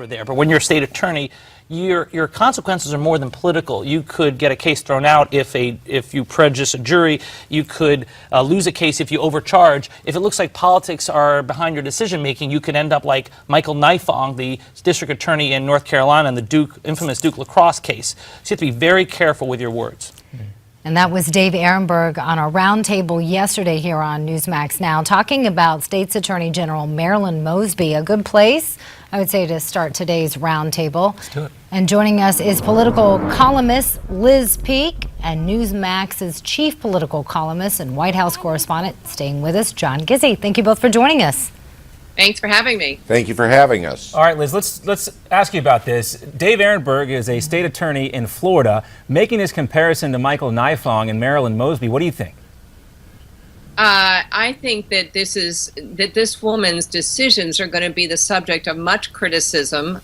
over there. But when you're a state attorney, your consequences are more than political. You could get a case thrown out if you prejudice a jury. You could lose a case if you overcharge. If it looks like politics are behind your decision making, you could end up like Michael Nifong, the district attorney in North Carolina, in the infamous Duke lacrosse case. So you have to be very careful with your words. And that was Dave Ehrenberg on our roundtable yesterday here on Newsmax Now, talking about State's Attorney General Marilyn Mosby. A good place, I would say, to start today's roundtable. Let's do it. And joining us is political columnist Liz Peek and Newsmax's chief political columnist and White House correspondent, staying with us, John Gizzi. Thank you both for joining us. Thanks for having me. Thank you for having us. All right, Liz, let's ask you about this. Dave Ehrenberg is a state attorney in Florida, making this comparison to Michael Nifong and Marilyn Mosby. What do you think? I think that this woman's decisions are going to be the subject of much criticism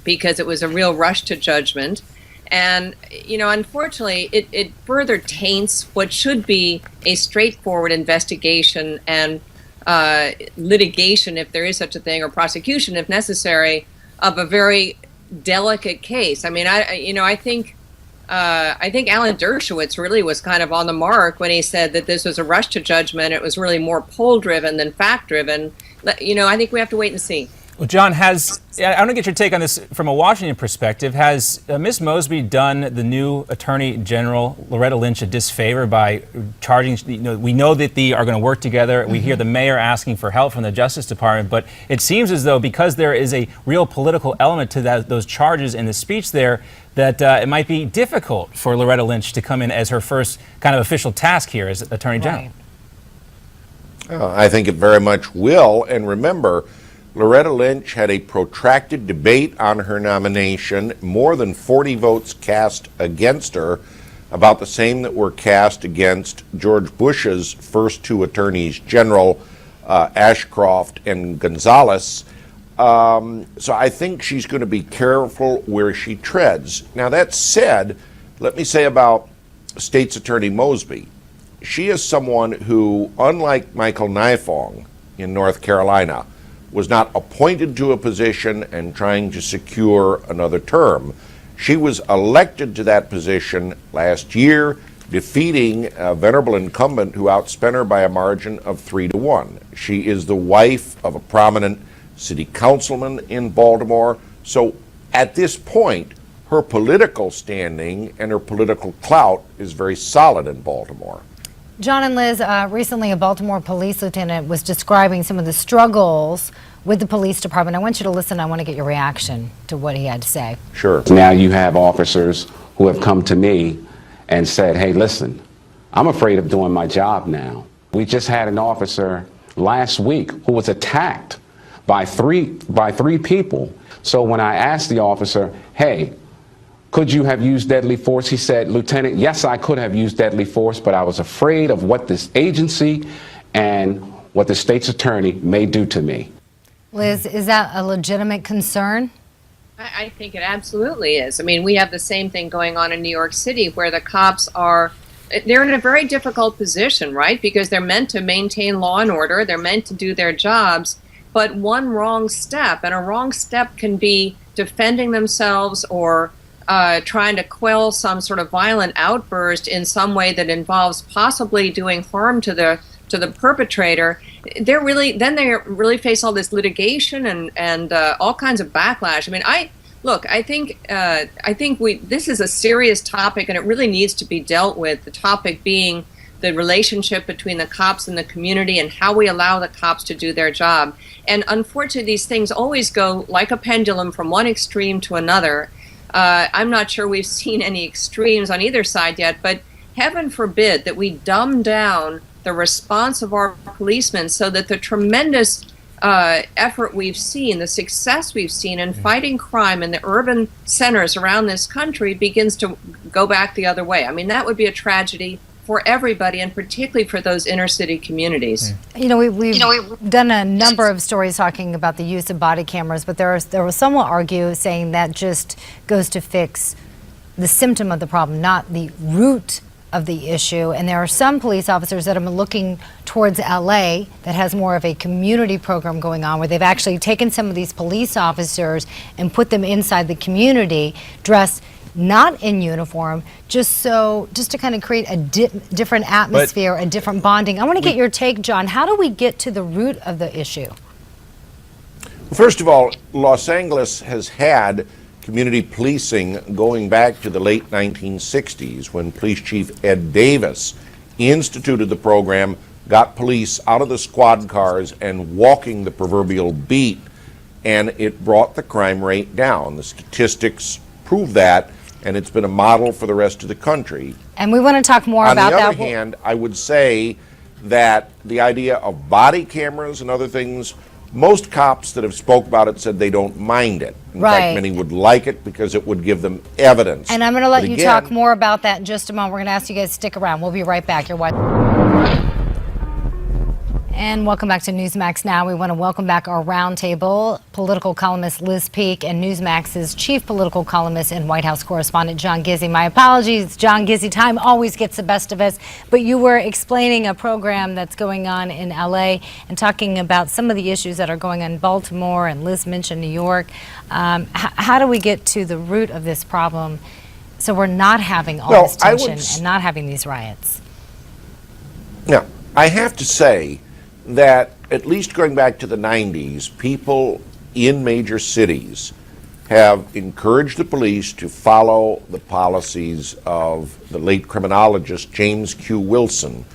because it was a real rush to judgment. And, you know, unfortunately, it further taints what should be a straightforward investigation and litigation, if there is such a thing, or prosecution, if necessary, of a very delicate case. I mean, I think Alan Dershowitz really was kind of on the mark when he said that this was a rush to judgment. It was really more poll-driven than fact-driven. You know, I think we have to wait and see. Well, John, I want to get your take on this from a Washington perspective. Has Ms. Mosby done the new Attorney General, Loretta Lynch, a disfavor by charging, we know that they are going to work together. We hear the mayor asking for help from the Justice Department, but it seems as though because there is a real political element to those charges in the speech there, that it might be difficult for Loretta Lynch to come in as her first kind of official task here as Attorney General. Right. I think it very much will. And remember, Loretta Lynch had a protracted debate on her nomination, more than 40 votes cast against her, about the same that were cast against George Bush's first two attorneys general, Ashcroft and Gonzalez. So I think she's going to be careful where she treads. Now, that said, let me say about State's Attorney Mosby. She is someone who, unlike Michael Nifong in North Carolina, was not appointed to a position and trying to secure another term. She was elected to that position last year, defeating a venerable incumbent who outspent her by a margin of 3-1. She is the wife of a prominent city councilman in Baltimore. So at this point, her political standing and her political clout is very solid in Baltimore. John and Liz, recently a Baltimore police lieutenant was describing some of the struggles with the police department. I want you to listen. I want to get your reaction to what he had to say. Sure. Now you have officers who have come to me and said, hey, listen, I'm afraid of doing my job now. We just had an officer last week who was attacked by three people. So when I asked the officer, hey, could you have used deadly force? He said, Lieutenant, yes, I could have used deadly force, but I was afraid of what this agency and what the state's attorney may do to me. Liz, is that a legitimate concern? I think it absolutely is. I mean, we have the same thing going on in New York City where the cops they're in a very difficult position, right? Because they're meant to maintain law and order. They're meant to do their jobs. But one wrong step, and a wrong step can be defending themselves or trying to quell some sort of violent outburst in some way that involves possibly doing harm to the perpetrator. They really face all this litigation and all kinds of backlash. I mean, I think this is a serious topic, and it really needs to be dealt with. The topic being the relationship between the cops and the community and how we allow the cops to do their job. And unfortunately, these things always go like a pendulum from one extreme to another. I'm not sure we've seen any extremes on either side yet, but heaven forbid that we dumb down the response of our policemen so that the tremendous effort we've seen, the success we've seen in fighting crime in the urban centers around this country begins to go back the other way. I mean, that would be a tragedy for everybody, and particularly for those inner city communities. You know, we've done a number of stories talking about the use of body cameras, but there was some will argue saying that just goes to fix the symptom of the problem, not the root of the issue, and there are some police officers that have been looking towards LA that has more of a community program going on, where they've actually taken some of these police officers and put them inside the community, dressed not in uniform, just to kind of create a different atmosphere, a different bonding. I want to get your take, John. How do we get to the root of the issue? First of all, Los Angeles has had community policing going back to the late 1960s, when Police Chief Ed Davis instituted the program, got police out of the squad cars and walking the proverbial beat, and it brought the crime rate down. The statistics prove that, and it's been a model for the rest of the country. And we want to talk more about that. On the other hand, I would say that the idea of body cameras and other things, most cops that have spoke about it said they don't mind it. In fact, many would like it because it would give them evidence. And I'm going to let you talk more about that in just a moment. We're going to ask you guys to stick around. We'll be right back. You're watching. And welcome back to Newsmax Now. We want to welcome back our roundtable, political columnist Liz Peek and Newsmax's chief political columnist and White House correspondent John Gizzi. My apologies, John Gizzi. Time always gets the best of us, but you were explaining a program that's going on in LA and talking about some of the issues that are going on in Baltimore, and Liz mentioned New York. How do we get to the root of this problem so we're not having all this tension and not having these riots? Now, I have to say that at least going back to the 90s, people in major cities have encouraged the police to follow the policies of the late criminologist James Q. Wilson,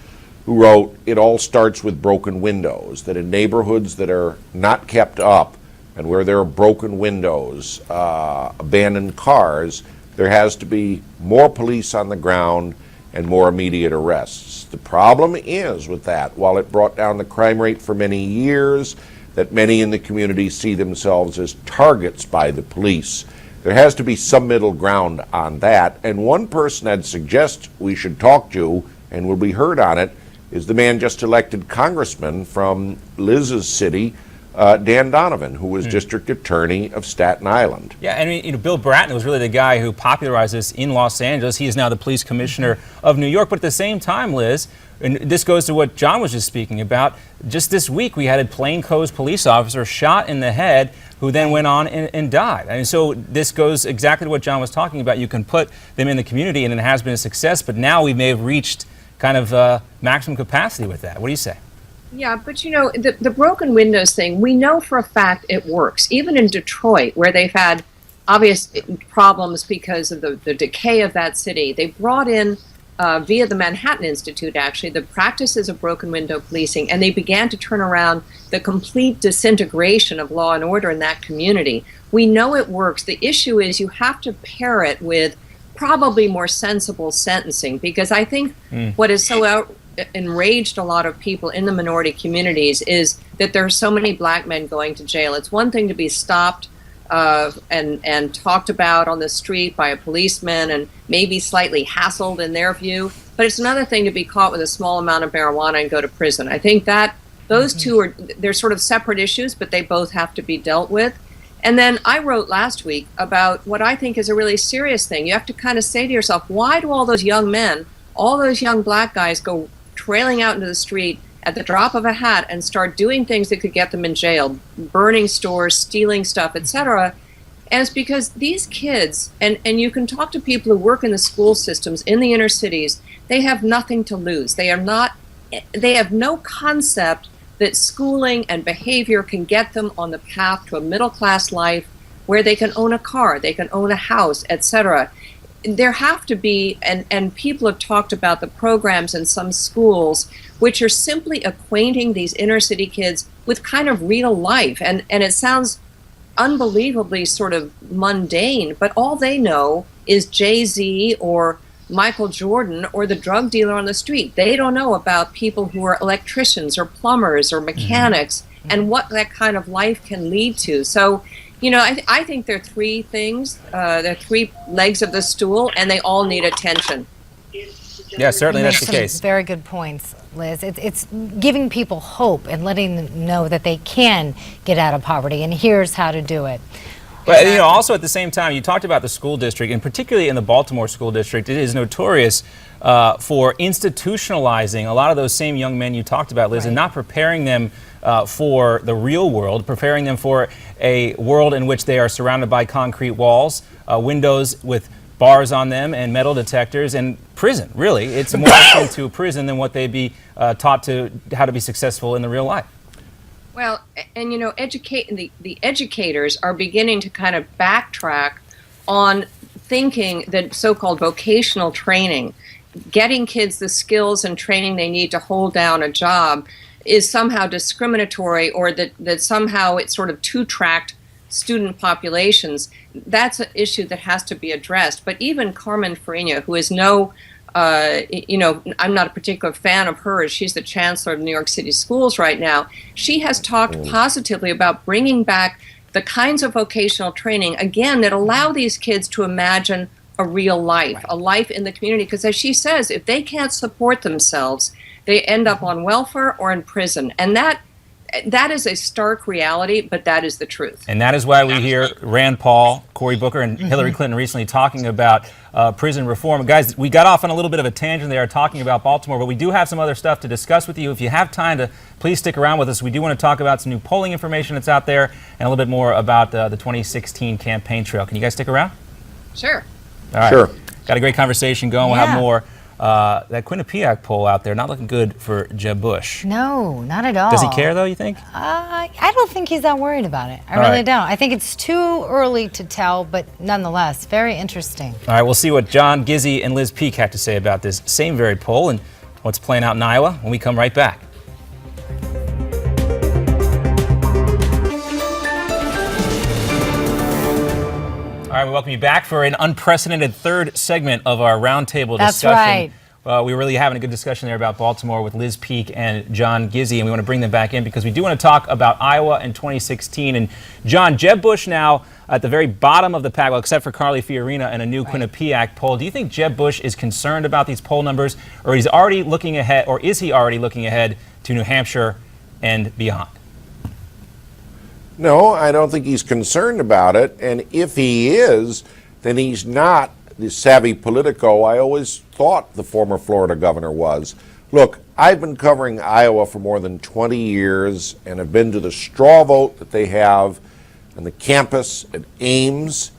who wrote, "It all starts with broken windows," that in neighborhoods that are not kept up and where there are broken windows, abandoned cars, there has to be more police on the ground and more immediate arrests. The problem is with that, while it brought down the crime rate for many years, that many in the community see themselves as targets by the police. There has to be some middle ground on that, and one person I'd suggest we should talk to, and will be heard on it, is the man just elected congressman from Liz's city, Dan Donovan, who was district attorney of Staten Island. Yeah, I mean, Bill Bratton was really the guy who popularized this in Los Angeles. He is now the police commissioner of New York. But at the same time, Liz, and this goes to what John was just speaking about, just this week we had a plainclothes police officer shot in the head who then went on and died. And so this goes exactly to what John was talking about. You can put them in the community, and it has been a success, but now we may have reached kind of maximum capacity with that. What do you say? Yeah, but you know, the broken windows thing, we know for a fact it works. Even in Detroit, where they've had obvious problems because of the decay of that city, they brought in, via the Manhattan Institute actually, the practices of broken window policing, and they began to turn around the complete disintegration of law and order in that community. We know it works. The issue is you have to pair it with probably more sensible sentencing, because I think what is so enraged a lot of people in the minority communities is that there are so many black men going to jail. It's one thing to be stopped and talked about on the street by a policeman and maybe slightly hassled in their view, but it's another thing to be caught with a small amount of marijuana and go to prison. I think that those two they're sort of separate issues, but they both have to be dealt with. And then I wrote last week about what I think is a really serious thing. You have to kind of say to yourself, why do all those young men, all those young black guys go trailing out into the street at the drop of a hat and start doing things that could get them in jail, burning stores, stealing stuff, etc.? And it's because these kids, and you can talk to people who work in the school systems in the inner cities, they have nothing to lose. They have no concept that schooling and behavior can get them on the path to a middle-class life where they can own a car, they can own a house, etc. There have to be, and people have talked about the programs in some schools which are simply acquainting these inner city kids with kind of real life. And it sounds unbelievably sort of mundane, but all they know is Jay-Z or Michael Jordan or the drug dealer on the street. They don't know about people who are electricians or plumbers or mechanics and what that kind of life can lead to. So, you know, I think there are three things, there are three legs of the stool, and they all need attention. Yeah, certainly that's the case. Very good points, Liz. It's giving people hope and letting them know that they can get out of poverty, and here's how to do it. But also at the same time, you talked about the school district, and particularly in the Baltimore school district, it is notorious for institutionalizing a lot of those same young men you talked about, Liz, and not preparing them for the real world, preparing them for a world in which they are surrounded by concrete walls, windows with bars on them, and metal detectors, and prison. Really, it's more akin to a prison than what they'd be taught to how to be successful in the real life. Well, and the educators are beginning to kind of backtrack on thinking that so-called vocational training, getting kids the skills and training they need to hold down a job, is somehow discriminatory, or that somehow it's sort of two-tracked student populations. That's an issue that has to be addressed. But even Carmen Farina, who is I'm not a particular fan of hers. She's the chancellor of New York City schools right now. She has talked positively about bringing back the kinds of vocational training, again, that allow these kids to imagine a real life, a life in the community. Because as she says, if they can't support themselves, they end up on welfare or in prison. And that is a stark reality, but that is the truth. And that is why we hear Rand Paul, Cory Booker, and Hillary Clinton recently talking about prison reform. Guys, we got off on a little bit of a tangent there talking about Baltimore, but we do have some other stuff to discuss with you. If you have time to please stick around with us. We do want to talk about some new polling information that's out there and a little bit more about the 2016 campaign trail. Can you guys stick around? Sure. All right. Sure. Got a great conversation going. We'll have more. That Quinnipiac poll out there, not looking good for Jeb Bush. No, not at all. Does he care, though, you think? I don't think he's that worried about it. I really don't. I think it's too early to tell, but nonetheless, very interesting. All right, we'll see what John Gizzi and Liz Peek have to say about this same very poll and what's playing out in Iowa when we come right back. All right, we welcome you back for an unprecedented third segment of our roundtable discussion. That's right. We were really having a good discussion there about Baltimore with Liz Peek and John Gizzi, and we want to bring them back in because we do want to talk about Iowa in 2016. And John, Jeb Bush now at the very bottom of the pack, well, except for Carly Fiorina and a new Quinnipiac poll. Do you think Jeb Bush is concerned about these poll numbers, or is he already looking ahead to New Hampshire and beyond? No, I don't think he's concerned about it. And if he is, then he's not the savvy politico I always thought the former Florida governor was. Look, I've been covering Iowa for more than 20 years and have been to the straw vote that they have on the campus at Ames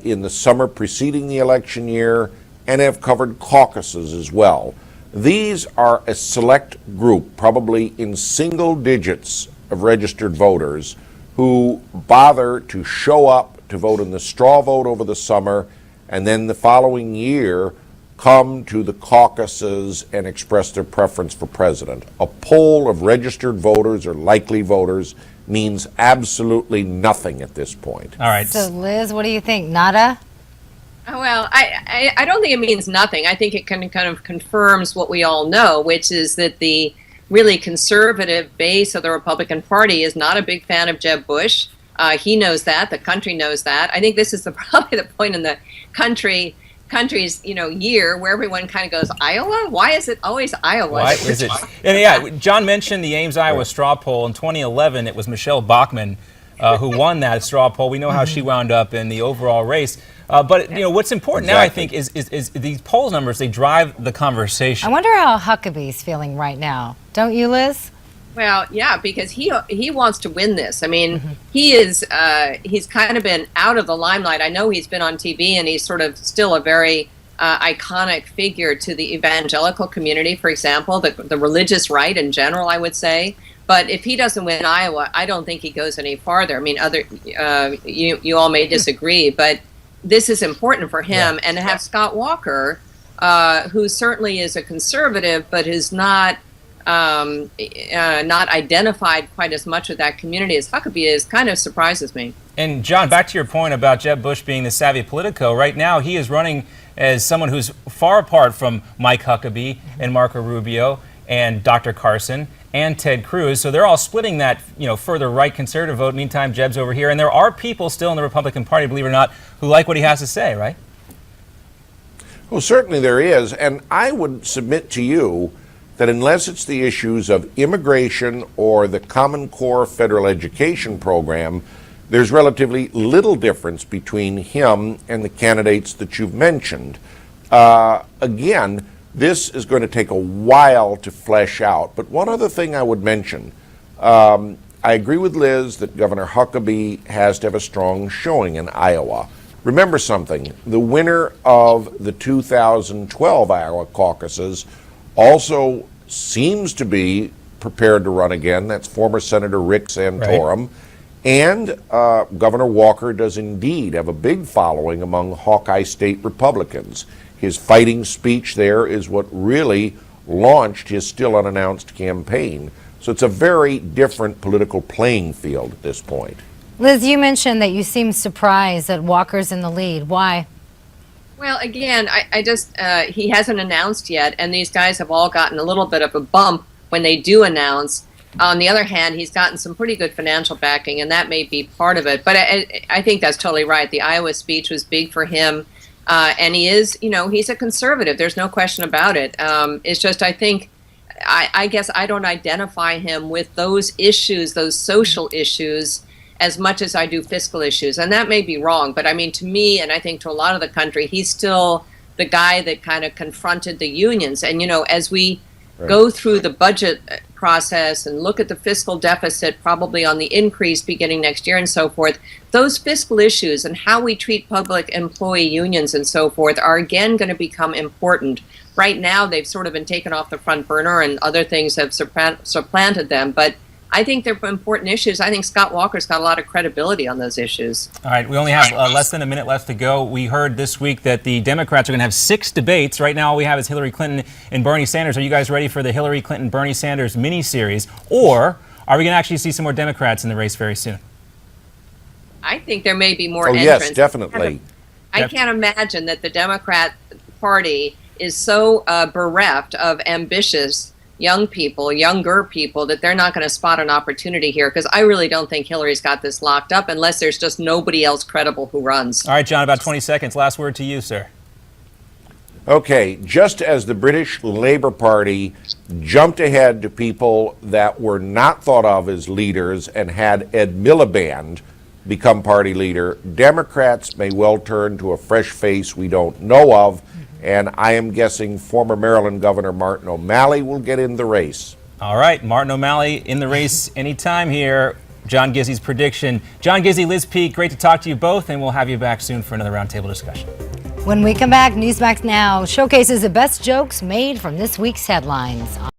in the summer preceding the election year, and have covered caucuses as well. These are a select group, probably in single digits of registered voters, who bother to show up to vote in the straw vote over the summer and then the following year come to the caucuses and express their preference for president. A poll of registered voters or likely voters means absolutely nothing at this point. All right. So, Liz, what do you think? Nada? Well, I don't think it means nothing. I think it kind of confirms what we all know, which is that the really conservative base of the Republican Party is not a big fan of Jeb Bush. He knows that. The country knows that. I think this is probably the point in the country's year where everyone kind of goes, Iowa? Why is it always Iowa? Why is it? And yeah, John mentioned the Ames, Iowa straw poll. In 2011, it was Michelle Bachmann who won that straw poll. We know how she wound up in the overall race. But what's important now, I think, is these poll numbers. They drive the conversation. I wonder how Huckabee's feeling right now. Don't you, Liz? Well, yeah, because he wants to win this. I mean, he's kind of been out of the limelight. I know he's been on TV, and he's sort of still a very iconic figure to the evangelical community, for example, the religious right in general, I would say. But if he doesn't win Iowa, I don't think he goes any farther. I mean, you all may disagree, but this is important for him. And to have Scott Walker, who certainly is a conservative, but is not identified quite as much with that community as Huckabee is, kind of surprises me. And John, back to your point about Jeb Bush being the savvy politico, right now he is running as someone who's far apart from Mike Huckabee and Marco Rubio and Dr. Carson and Ted Cruz. So they're all splitting that, further right conservative vote. Meantime, Jeb's over here. And there are people still in the Republican Party, believe it or not, who like what he has to say, right? Well, certainly there is. And I would submit to you that unless it's the issues of immigration or the Common Core federal education program, there's relatively little difference between him and the candidates that you've mentioned. Again, this is going to take a while to flesh out. But one other thing I would mention, I agree with Liz that Governor Huckabee has to have a strong showing in Iowa. Remember something, the winner of the 2012 Iowa caucuses also seems to be prepared to run again. That's former Senator Rick Santorum. Right. And Governor Walker does indeed have a big following among Hawkeye State Republicans. His fighting speech there is what really launched his still unannounced campaign. So it's a very different political playing field at this point. Liz, you mentioned that you seem surprised that Walker's in the lead. Why? Well, again, I just, he hasn't announced yet, and these guys have all gotten a little bit of a bump when they do announce. On the other hand, he's gotten some pretty good financial backing, and that may be part of it. But I think that's totally right. The Iowa speech was big for him, and he is, he's a conservative. There's no question about it. It's just, I think, I guess I don't identify him with those issues, those social issues, as much as I do fiscal issues. And that may be wrong, but I mean, to me, and I think to a lot of the country, he's still the guy that kind of confronted the unions. And, as we go through the budget process and look at the fiscal deficit probably on the increase beginning next year and so forth, those fiscal issues and how we treat public employee unions and so forth are again going to become important. Right now, they've sort of been taken off the front burner and other things have supplanted them. But I think they're important issues. I think Scott Walker's got a lot of credibility on those issues. All right, we only have less than a minute left to go. We heard this week that the Democrats are going to have 6 debates. Right now all we have is Hillary Clinton and Bernie Sanders. Are you guys ready for the Hillary Clinton-Bernie Sanders mini-series? Or are we going to actually see some more Democrats in the race very soon? I think there may be more entrants. Yes, definitely. I can't imagine that the Democrat Party is so bereft of ambitious younger people, that they're not going to spot an opportunity here, because I really don't think Hillary's got this locked up unless there's just nobody else credible who runs. All right, John, about 20 seconds. Last word to you, sir. Okay, just as the British Labour Party jumped ahead to people that were not thought of as leaders and had Ed Miliband become party leader, Democrats may well turn to a fresh face we don't know of. And I am guessing former Maryland Governor Martin O'Malley will get in the race. All right, Martin O'Malley in the race anytime here. John Gizzi's prediction. John Gizzi, Liz Peek, great to talk to you both, and we'll have you back soon for another roundtable discussion. When we come back, Newsmax Now showcases the best jokes made from this week's headlines.